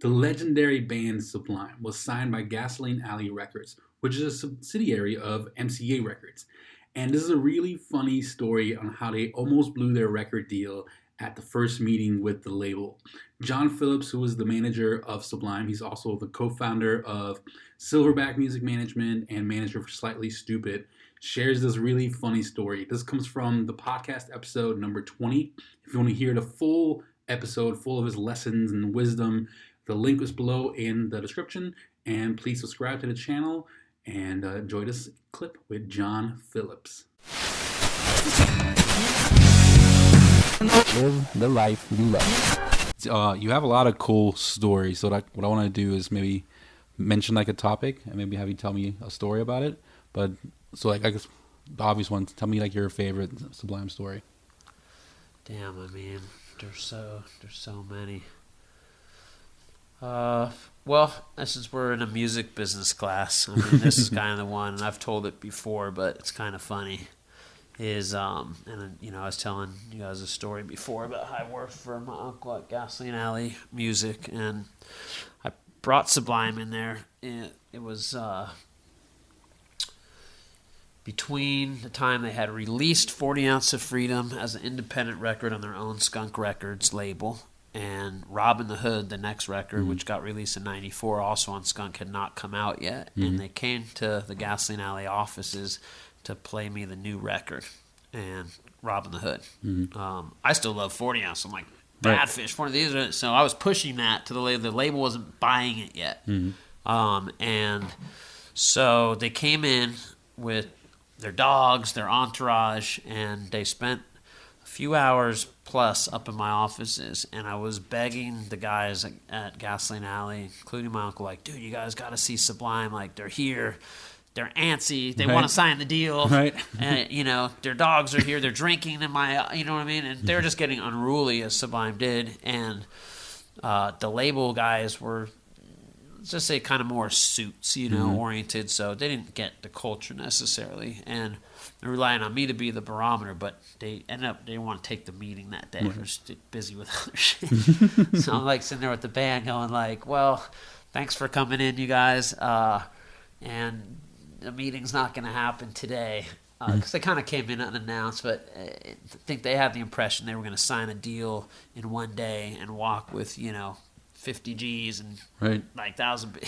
The legendary band Sublime was signed by Gasoline Alley Records, which is a subsidiary of MCA Records. And this is a really funny story on how they almost blew their record deal at the first meeting with the label. Jon Phillips, who was the manager of Sublime, he's also the co founder of Silverback Music Management and manager for Slightly Stupid, shares this really funny story. This comes from the podcast episode number 20. If you want to hear the full episode full of his lessons and wisdom, the link is below in the description. And please subscribe to the channel and enjoy this clip with Jon Phillips. Live the life you love. You have a lot of cool stories. So what I want to do is maybe mention like a topic and maybe have you tell me a story about it. But so like I guess the obvious one, tell me like your favorite Sublime story. Damn, I mean, there's so many. Well, since we're in a music business class, I mean, this is kind of the one, and I've told it before, but it's kind of funny. And you know, I was telling you guys a story before about how I worked for my uncle at Gasoline Alley Music, and I brought Sublime in there. It was between the time they had released 40 Ounce of Freedom as an independent record on their own Skunk Records label, and Robin the Hood, the next record, which got released in '94, also on Skunk, had not come out yet. And they came to the Gasoline Alley offices to play me the new record, and Robin the Hood. I still love 40 Ounce. I'm like, Badfish, one of these. So I was pushing that to the label. The label wasn't buying it yet. And so they came in with their dogs, their entourage, and they spent a few hours plus up in my offices, and I was begging the guys at Gasoline Alley, including my uncle, like, dude, you guys got to see Sublime. Like, they're here. They're antsy. They want to sign the deal. And, you know, their dogs are here. They're drinking in my, you know what I mean? And they're just getting unruly, as Sublime did. And the label guys were, let's just say, kind of more suits, you know, oriented. So they didn't get the culture necessarily. And they're relying on me to be the barometer, but they didn't want to take the meeting that day. They're just busy with other shit. So I'm like sitting there with the band going like, well, thanks for coming in, you guys. And the meeting's not going to happen today because they kind of came in unannounced, but I think they had the impression they were going to sign a deal in one day and walk with, you know, 50 G's and like 1,000.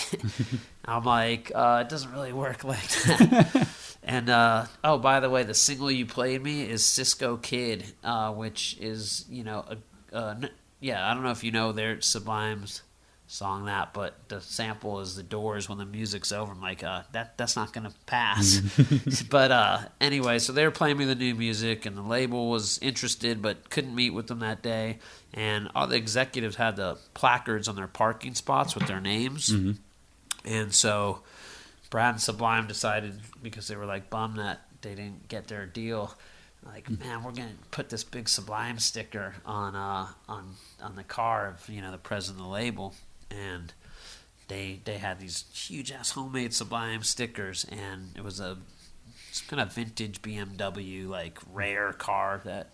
I'm like, it doesn't really work like that. And oh, by the way, the single you played me is Cisco Kid, which is, you know, yeah, I don't know if you know their Sublime's song that, but the sample is The Doors when the music's over. I'm like, that's not gonna pass. But anyway, so they were playing me the new music, and the label was interested but couldn't meet with them that day. And all the executives had the placards on their parking spots with their names. And so Brad and Sublime decided, because they were like bummed that they didn't get their deal, like, man, we're gonna put this big Sublime sticker on the car of, you know, the president of the label. And they had these huge ass homemade Sublime stickers, and it was a kind of vintage BMW like rare car that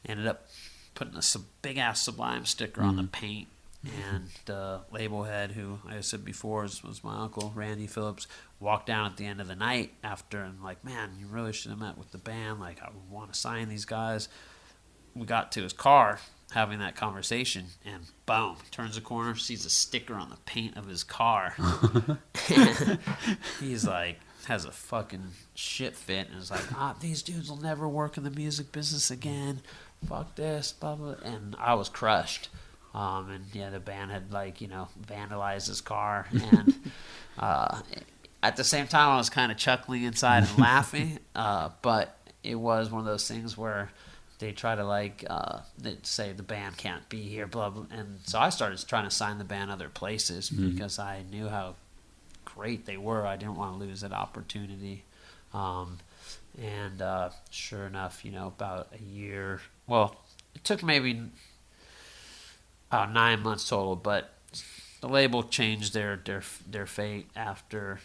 ended up putting a big ass Sublime sticker on the paint. And the label head, who like I said before was my uncle Randy Phillips, walked down at the end of the night after and like, man, you really should have met with the band. Like, I want to sign these guys. We got to his car having that conversation, and boom, turns the corner, sees a sticker on the paint of his car. He's like, has a fucking shit fit, and is like, these dudes will never work in the music business again. Fuck this, blah, blah. And I was crushed. And yeah, the band had, like, you know, vandalized his car, and at the same time I was kind of chuckling inside and laughing, but it was one of those things where they try to, like, say the band can't be here, blah, blah. And so I started trying to sign the band other places because I knew how great they were. I didn't want to lose that opportunity. And sure enough, you know, about a year, well, it took maybe 9 months total, but the label changed their fate after,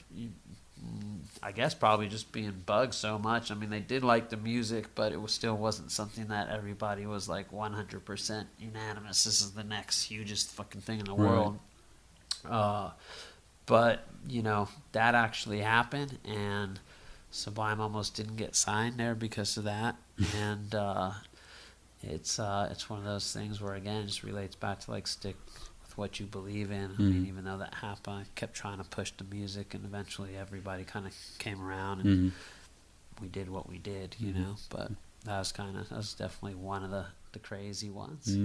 I guess probably just being bugged so much. I mean, they did like the music, but it still wasn't something that everybody was like 100% unanimous. This is the next hugest fucking thing in the world. But that actually happened, and Sublime almost didn't get signed there because of that. And it's one of those things where, again, it just relates back to like stick with what you believe in. I mean, even though that happened, I kept trying to push the music, and eventually everybody kind of came around, and we did what we did, But that was definitely one of the crazy ones.